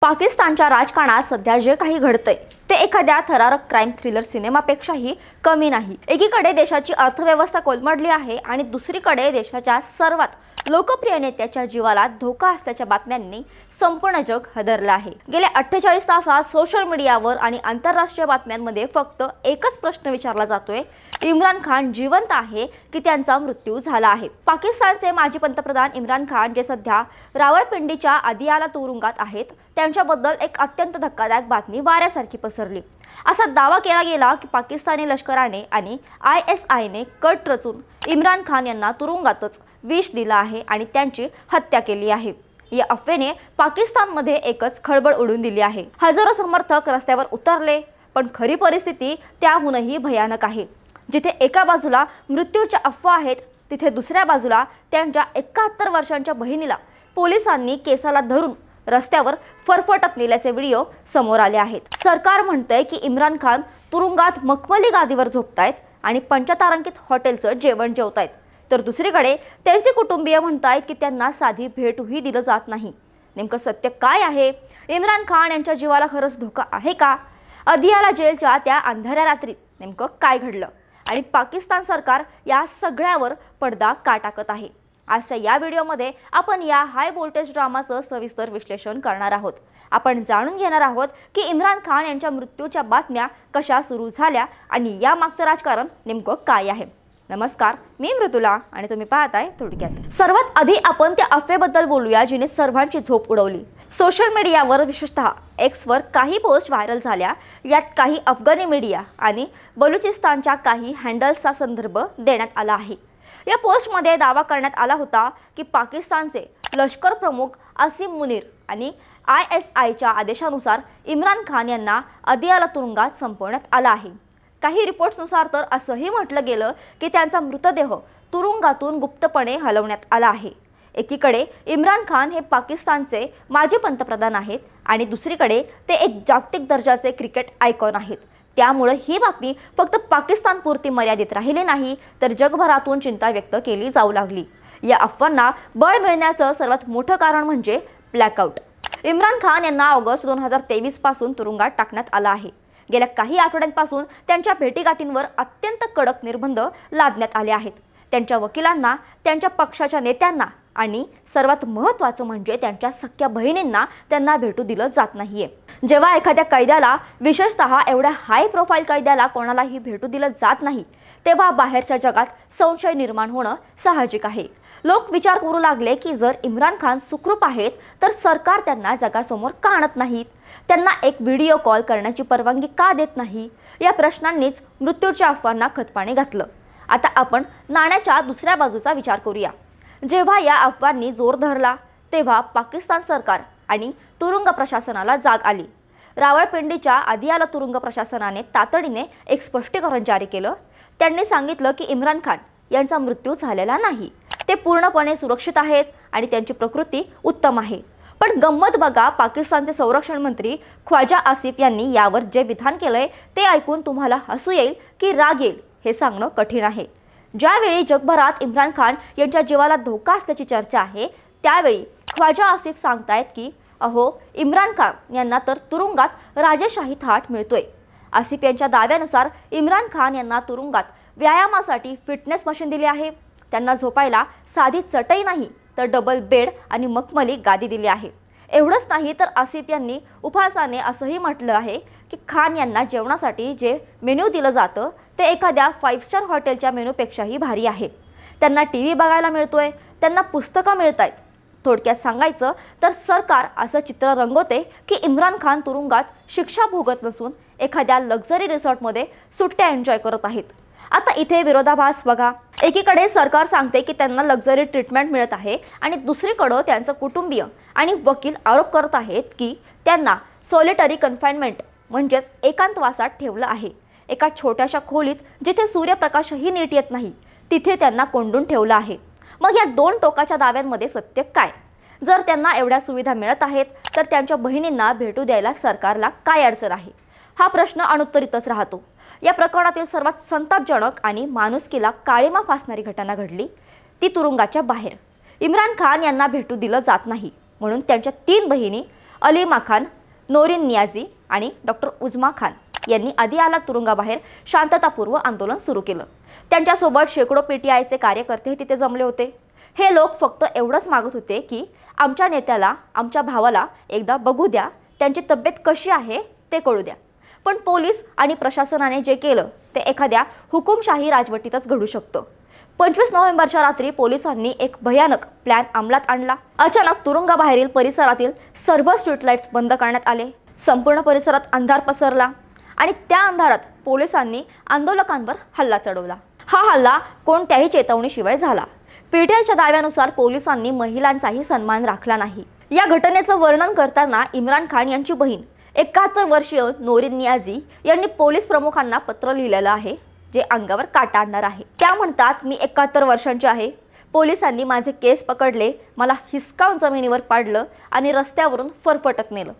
पाकिस्तानच्या राजकारणात सध्या जे काही घडतंय ते एखाद्या थरारक क्राईम थ्रिलर सिनेमापेक्षाही कमी नाही। एकीकडे देशाची अर्थव्यवस्था कोलमडली आहे आणि दुसरीकडे देशाच्या सर्वात लोकप्रिय नेत्याच्या जीवाला धोका असल्याच्या बातम्यांनी संपूर्ण जग हादरलं आहे। गेल्या 48 तासात सोशल मीडियावर आणि आंतरराष्ट्रीय बातम्यांमध्ये फक्त एकच प्रश्न विचारला जातोय, इम्रान खान जिवंत आहे की त्यांचा मृत्यू झाला आहे। पाकिस्तानचे माजी पंतप्रधान इम्रान खान जे सध्या रावळपिंडीच्या अदियाला तुरुंगात आहेत, त्यांच्याबद्दल एक अत्यंत धक्कादायक बातमी वाऱ्यासारखी पसरली। असा दावा केला गेला की पाकिस्तानी लष्कराने आणि ISIने कट रचून इम्रान खान यांना तुरुंगातच विष दिला आहे आणि त्यांची हत्या केली आहे। या अफवेने पाकिस्तानमध्ये एकच खळबळ उडून दिली आहे। हजारो समर्थक रस्त्यावर उतरले, पण खरी परिस्थिती त्याहूनही भयानक आहे। जिथे एका बाजूला मृत्यूच्या अफवा आहेत, तिथे दुसऱ्या बाजूला त्यांच्या 71 वर्षांच्या बहिणीला पोलिसांनी केसाला धरून रस्त्यावर फरफटत नेल्याचे व्हिडिओ समोर आले आहेत। सरकार म्हणतंय की इम्रान खान तुरुंगात मखमली गादीवर झोपतायत आणि पंचतारांकित हॉटेलचं जेवण जेवतायत, तर दुसरीकडे त्यांचे कुटुंबीय म्हणतायत की त्यांना साधी भेटही दिलं जात नाही। नेमकं सत्य काय आहे? इम्रान खान यांच्या जीवाला खरंच धोका आहे का? अदियाला जेलच्या त्या अंधाऱ्या रात्रीत नेमकं काय घडलं आणि पाकिस्तान सरकार या सगळ्यावर पडदा का टाकत आहे? आजच्या या व्हिडिओमध्ये आपण या हाय व्होल्टेज ड्रामाचं सविस्तर विश्लेषण करणार आहोत। आपण जाणून घेणार आहोत की इम्रान खान यांच्या मृत्यूच्या बातम्या कशा सुरू झाल्या आणि या मागचं राजकारण नेमकं काय आहे। नमस्कार, मी मृदुला आणि तुम्ही पाहताय थोडक्यात। सर्वात आधी आपण त्या अफवेबद्दल बोलूया जिने सर्वांची झोप उडवली। सोशल मीडियावर विशेषतः एक्सवर काही पोस्ट व्हायरल झाल्या। यात काही अफगाणी मीडिया आणि बलुचिस्तानच्या काही हँडल्सचा संदर्भ देण्यात आला आहे। या पोस्टमध्ये दावा करण्यात आला होता की पाकिस्तानचे लष्कर प्रमुख आसिम मुनीर आणि ISIच्या आदेशानुसार इम्रान खान यांना अदियाला तुरुंगात संपवण्यात आला आहे। काही रिपोर्ट्सनुसार तर असंही म्हटलं गेलं की त्यांचा मृतदेह तुरुंगातून गुप्तपणे हलवण्यात आला आहे। एकीकडे इम्रान खान हे पाकिस्तानचे माजी पंतप्रधान आहेत आणि दुसरीकडे ते एक जागतिक दर्जाचे क्रिकेट आयकॉन आहेत। त्यामुळे ही बातमी फक्त पाकिस्तानपुरती मर्यादित राहिली नाही, तर जगभरातून चिंता व्यक्त केली जाऊ लागली। या अफवांना बळ मिळण्याचं सर्वात मोठं कारण म्हणजे ब्लॅकआउट। इम्रान खान यांना ऑगस्ट 2023 पासून तुरुंगात टाकण्यात आलं आहे। गेल्या काही आठवड्यांपासून त्यांच्या भेटीगाठींवर अत्यंत कडक निर्बंध लादण्यात आले आहेत। त्यांच्या वकिलांना, त्यांच्या पक्षाच्या नेत्यांना आणि सर्वात महत्त्वाचं म्हणजे त्यांच्या सख्या बहिणींना त्यांना भेटू दिलं जात नाहीये। जेव्हा एखाद्या कैद्याला, विशेषतः एवढ्या हाय प्रोफाईल कैद्याला कोणालाही भेटू दिलं जात नाही, तेव्हा बाहेरच्या जगात संशय निर्माण होणं साहजिक आहे। लोक विचार करू लागले की जर इम्रान खान सुखरूप आहेत तर सरकार त्यांना जगासमोर का आणत नाहीत? त्यांना एक व्हिडिओ कॉल करण्याची परवानगी का देत नाही? या प्रश्नांनीच मृत्यूच्या अफवांना खतपाणी घातलं। आता आपण नाण्याच्या दुसऱ्या बाजूचा विचार करूया। जेव्हा या अफवांनी जोर धरला तेव्हा पाकिस्तान सरकार आणि तुरुंग प्रशासनाला जाग आली। रावळपिंडीच्या अदियाला तुरुंग प्रशासनाने तातडीने एक स्पष्टीकरण जारी केलं। त्यांनी सांगितलं की इम्रान खान यांचा मृत्यू झालेला नाही, ते पूर्णपणे सुरक्षित आहेत आणि त्यांची प्रकृती उत्तम आहे। पण गंमत बघा, पाकिस्तानचे संरक्षण मंत्री ख्वाजा आसिफ यांनी यावर जे विधान केलंय ते ऐकून तुम्हाला हसू येईल की राग येईल हे सांगणं कठीण आहे। ज्यावेळी जगभरात इम्रान खान यांच्या जीवाला धोका असल्याची चर्चा आहे, त्यावेळी ख्वाजा आसिफ सांगतायत की अहो, इम्रान खान यांना तर तुरुंगात राजेशाही थाट मिळतोय। आसिफ यांच्या दाव्यानुसार इम्रान खान यांना तुरुंगात व्यायामासाठी फिटनेस मशीन दिली आहे। त्यांना झोपायला साधी चटई नाही तर डबल बेड आणि मखमली गादी दिली आहे। एवढंच नाही तर आसिफ यांनी उपहासाने असंही म्हटलं आहे की खान यांना जेवणासाठी जे मेन्यू दिलं जातं ते एखाद्या 5 स्टार हॉटेलच्या मेनूपेक्षाही भारी आहे। त्यांना TV बघायला मिळतोय, त्यांना पुस्तकं मिळतायत। थोडक्यात सांगायचं तर सरकार असं चित्र रंगवते की इम्रान खान तुरुंगात शिक्षा भोगत नसून एखाद्या लक्झरी रिसॉर्टमध्ये सुट्ट्या एन्जॉय करत आहेत। आता इथे विरोधाभास बघा। एकीकडे सरकार सांगते की त्यांना लक्झरी ट्रीटमेंट मिळत आहे आणि दुसरीकडे त्यांचं कुटुंबीय आणि वकील आरोप करत आहेत की त्यांना सॉलिटरी कन्फाइनमेंट म्हणजेच एकांतवासात ठेवलं आहे। एका छोट्याशा खोलीत जिथे सूर्यप्रकाशही नीट येत नाही, तिथे त्यांना कोंडून ठेवलं आहे। मग या दोन टोकाच्या दाव्यांमध्ये सत्य काय? जर त्यांना एवढ्या सुविधा मिळत आहेत तर त्यांच्या बहिणींना भेटू द्यायला सरकारला काय अडचण आहे? हा प्रश्न अनुत्तरितच राहतो। या प्रकरणातील सर्वात संतापजनक आणि माणुसकीला काळीमा फासणारी घटना घडली ती तुरुंगाच्या बाहेर। इम्रान खान यांना भेटू दिलं जात नाही म्हणून त्यांच्या 3 बहिणी अलीमा खान, नोरीन नियाजी आणि डॉक्टर उजमा खान यांनी आदियाला तुरुंगाबाहेर शांततापूर्व आंदोलन सुरू केलं। त्यांच्यासोबत शेकडो पीटीआयचे कार्यकर्ते तिथे जमले होते। हे लोक फक्त एवढंच मागत होते की आमच्या नेत्याला, आमच्या भावाला एकदा बघू द्या, त्यांची तब्येत कशी आहे ते कळू द्या। पण पोलीस आणि प्रशासनाने जे केलं ते एखाद्या हुकुमशाही राजवटीतच घडू शकतं। 25 नोव्हेंबरच्या रात्री पोलिसांनी एक भयानक प्लॅन अंमलात आणला। अचानक तुरुंगाबाहेरील परिसरातील सर्व स्ट्रीट लाईट्स बंद करण्यात आले। संपूर्ण परिसरात अंधार पसरला आणि त्या अंधारात पोलिसांनी आंदोलकांवर हल्ला चढवला। हा हल्ला कोणत्याही चेतावणीशिवाय झाला। पीटीआयच्या दाव्यानुसार पोलिसांनी महिलांचाही सन्मान राखला नाही। या घटनेचं वर्णन करताना इम्रान खान यांची बहीण 71 वर्षीय नोरीन नियाजी यांनी पोलीस प्रमुखांना पत्र लिहिलेलं आहे, जे अंगावर काटा आणणार आहे। त्या म्हणतात, मी 71 वर्षांची आहे। पोलिसांनी माझे केस पकडले, मला हिसकावून जमिनीवर पाडलं आणि रस्त्यावरून फरफटत नेलं।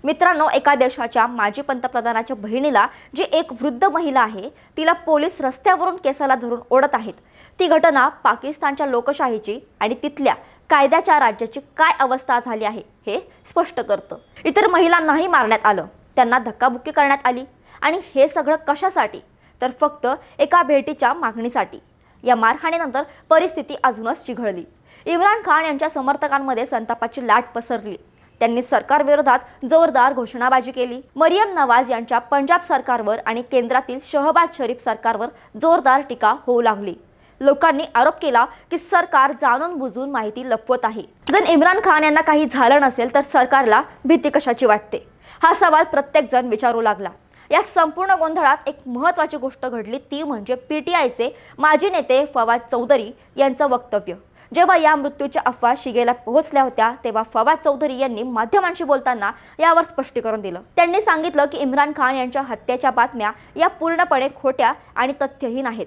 मित्रांनो, एका देशाच्या माजी पंतप्रधानाच्या बहिणीला, जी एक वृद्ध महिला आहे, तिला पोलीस रस्त्यावरून केसाला धरून ओढत आहेत। ती घटना पाकिस्तानच्या लोकशाहीची आणि तिथल्या कायद्याच्या राज्याची काय अवस्था झाली आहे हे स्पष्ट करतं। इतर महिलांनाही मारण्यात आलं, त्यांना धक्काबुक्की करण्यात आली आणि हे सगळं कशासाठी? तर फक्त एका भेटीच्या मागणीसाठी। या मारहाणीनंतर परिस्थिती अजूनच चिघळली। इम्रान खान यांच्या समर्थकांमध्ये संतापाची लाट पसरली। त्यांनी सरकारविरोधात जोरदार घोषणाबाजी केली। मरियम नवाज यांच्या पंजाब सरकारवर आणि केंद्रातील शहबाज शरीफ सरकारवर जोरदार टीका होऊ लागली। लोकांनी आरोप केला की सरकार जाणून बुजून माहिती लपवत आहे। जर इम्रान खान यांना काही झालं नसेल तर सरकारला भीती कशाची वाटते? हा सवाल प्रत्येक जण विचारू लागला। या संपूर्ण गोंधळात एक महत्त्वाची गोष्ट घडली, ती म्हणजे पीटीआयचे माजी नेते फवाद चौधरी यांचं वक्तव्य। जेव्हा या मृत्यूच्या अफवा शिगेला पोहोचल्या होत्या तेव्हा फवाद चौधरी यांनी माध्यमांशी बोलताना यावर स्पष्टीकरण दिलं। त्यांनी सांगितलं की इम्रान खान यांच्या हत्येच्या बातम्या या पूर्णपणे खोट्या आणि तथ्यहीन आहेत।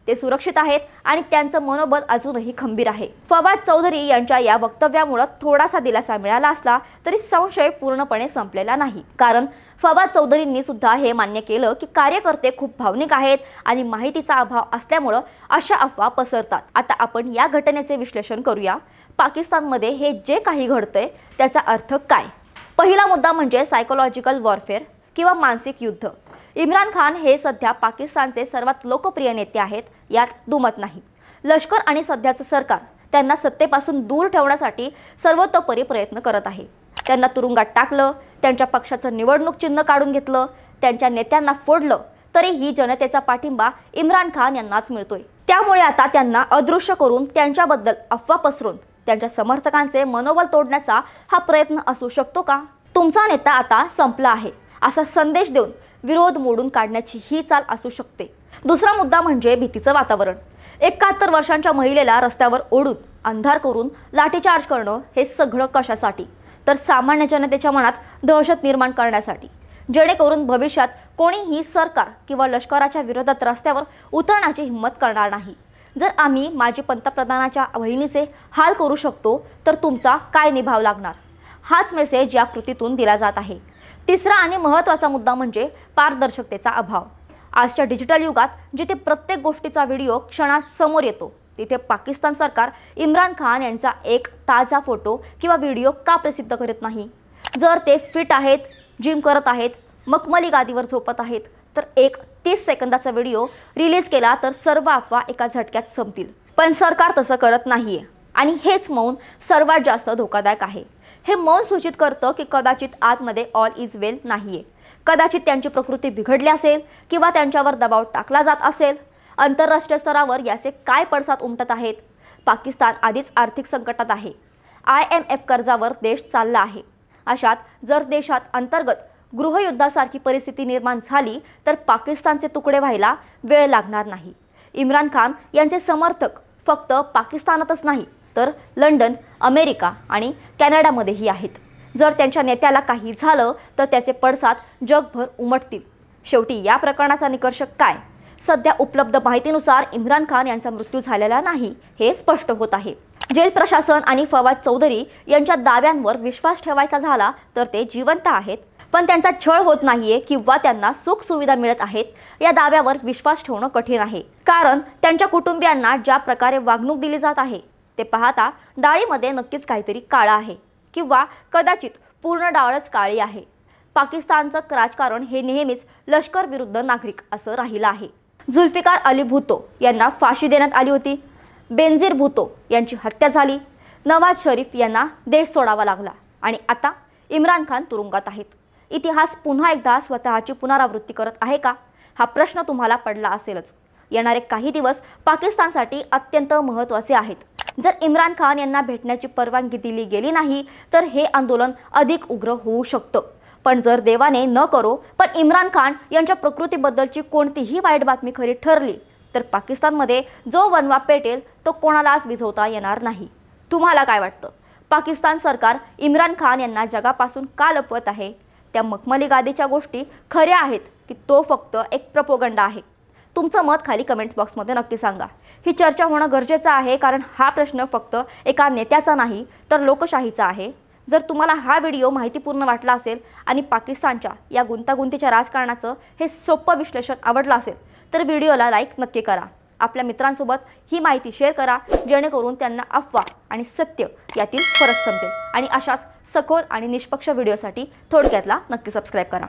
ते सुरक्षित आहेत आणि त्यांचं मनोबल अजूनही खंबीर आहे। फवाद चौधरी यांच्या या वक्तव्यामुळे थोडासा दिलासा मिळाला असला तरी संशय पूर्णपणे संपलेला नाही, कारण फवाद चौधरींनी सुद्धा हे मान्य केलं की कार्यकर्ते खूप भावनिक आहेत आणि माहितीचा अभाव असल्यामुळे अशा अफवा पसरतात। आता आपण या घटनेचे विश्लेषण करूया। पाकिस्तानमध्ये हे जे काही घडतंय त्याचा अर्थ काय? पहिला मुद्दा म्हणजे सायकोलॉजिकल वॉरफेअर किंवा मानसिक युद्ध। इम्रान खान हे सध्या पाकिस्तानचे सर्वात लोकप्रिय नेते आहेत, यात दुमत नाही। लष्कर आणि सध्याचं सरकार त्यांना सत्तेपासून दूर ठेवण्यासाठी सर्वतोपरी प्रयत्न करत आहे। त्यांना तुरुंगात टाकलं, त्यांच्या पक्षाचं निवडणूक चिन्ह काढून घेतलं, त्यांच्या नेत्यांना फोडलं, तरीही जनतेचा पाठिंबा इम्रान खान यांनाच मिळतोय। त्यामुळे आता त्यांना अदृश्य करून त्यांच्याबद्दल अफवा पसरून त्यांच्या समर्थकांचे मनोबल तोडण्याचा हा प्रयत्न असू शकतो का? तुमचा नेता आता संपला आहे असा संदेश देऊन विरोध मोडून काढण्याची ही चाल असू शकते। दुसरा मुद्दा म्हणजे भीतीचं वातावरण। 71 वर्षांच्या महिलेला रस्त्यावर ओढून अंधार करून लाठीचार्ज करणं हे सगळं कशासाठी? तर सामान्य जनतेच्या मनात दहशत निर्माण करण्यासाठी, जेणेकरून भविष्यात कोणीही सरकार किंवा लष्कराच्या विरोधात रस्त्यावर उतरण्याची हिंमत करणार नाही। जर आम्ही माजी पंतप्रधानाच्या बहिणीचे हाल करू शकतो तर तुमचा काय निभाव लागणार? हाच मेसेज या कृतीतून दिला जात आहे। तिसरा आणि महत्त्वाचा मुद्दा म्हणजे पारदर्शकतेचा अभाव। आजच्या डिजिटल युगात जिथे प्रत्येक गोष्टीचा व्हिडिओ क्षणात समोर येतो, तिथे पाकिस्तान सरकार इम्रान खान यांचा एक ताजा फोटो किंवा व्हिडिओ का प्रसिद्ध करत नाही? जर ते फिट आहेत, जिम करत आहेत, मखमली गादीवर झोपत आहेत, तर एक 30 सेकंदाचा व्हिडिओ रिलीज केला तर सर्व अफवा एका झटक्यात संपतील। पण सरकार तसं करत नाहीये आणि हेच मौन सर्वात जास्त धोकादायक आहे। हे मौन सूचित करतं की कदाचित आतमध्ये ऑल इज वेल नाहीये। कदाचित त्यांची प्रकृती बिघडली असेल किंवा त्यांच्यावर दबाव टाकला जात असेल। आंतरराष्ट्रीय स्तरावर याचे काय पडसाद उमटत आहेत? पाकिस्तान आधीच आर्थिक संकटात आहे। IMF कर्जावर देश चालला आहे। अशात जर देशात अंतर्गत गृहयुद्धासारखी परिस्थिती निर्माण झाली तर पाकिस्तानचे तुकडे व्हायला वेळ लागणार नाही। इम्रान खान यांचे समर्थक फक्त पाकिस्तानातच नाही तर लंडन, अमेरिका आणि कॅनडामध्येही आहेत। जर त्यांच्या नेत्याला काही झालं तर त्याचे पडसाद जगभर उमटतील। शेवटी या प्रकरणाचा निष्कर्ष काय? सध्या उपलब्ध माहितीनुसार इम्रान खान यांचा मृत्यू झालेला नाही हे स्पष्ट होत आहे। जेल प्रशासन आणि फवाद चौधरी यांच्या दाव्यांवर विश्वास ठेवायचा झाला तर ते जिवंत आहेत, पण त्यांचा छळ होत नाहीये किंवा त्यांना सुख सुविधा मिळत आहेत या दाव्यावर विश्वास ठेवणं कठीण आहे। कारण त्यांच्या कुटुंबियांना ज्या प्रकारे वागणूक दिली जात आहे ते पाहता डाळीमध्ये नक्कीच काहीतरी काळं आहे किंवा कदाचित पूर्ण डाळच काळी आहे. पाकिस्तानचं राजकारण हे नेहमीच लष्कर विरुद्ध नागरिक असं राहिलं आहे. जुल्फिकार अली भुतो यांना फाशी देण्यात आली होती. बेनझीर भुतो यांची हत्या झाली. नवाज शरीफ यांना देश सोडावा लागला आणि आता इम्रान खान तुरुंगात आहेत. इतिहास पुन्हा एकदा स्वतःची पुनरावृत्ती करत आहे का, हा प्रश्न तुम्हाला पडला असेलच. येणारे काही दिवस पाकिस्तानसाठी अत्यंत महत्त्वाचे आहेत. जर इम्रान खान यांना भेटण्याची परवानगी दिली गेली नाही तर हे आंदोलन अधिक उग्र होऊ शकतं. पण जर देवाने न करो पण इम्रान खान यांच्या प्रकृतीबद्दलची कोणतीही वाईट बातमी खरी ठरली तर पाकिस्तानमध्ये जो वणवा पेटेल तो कोणालाच विझवता येणार नाही. तुम्हाला काय वाटतं? पाकिस्तान सरकार इम्रान खान यांना जगापासून का लपवत आहे? त्या मखमली गादीच्या गोष्टी खऱ्या आहेत की तो फक्त एक प्रोपोगंडा आहे? तुमचं मत खाली कमेंट्स बॉक्समध्ये नक्की सांगा. ही चर्चा होणं गरजेचं आहे कारण हा प्रश्न फक्त एका नेत्याचा नाही तर लोकशाहीचा आहे. जर तुम्हाला हा व्हिडिओ माहितीपूर्ण वाटला असेल आणि पाकिस्तानच्या या गुंतागुंतीच्या राजकारणाचं हे सोपं विश्लेषण आवडलं असेल तर व्हिडिओला लाईक नक्की करा. आपल्या मित्रांसोबत ही माहिती शेअर करा जेणेकरून त्यांना अफवा आणि सत्य यातील फरक समजेल. आणि अशाच सखोल आणि निष्पक्ष व्हिडिओसाठी थोडक्यातला नक्की सबस्क्राईब करा.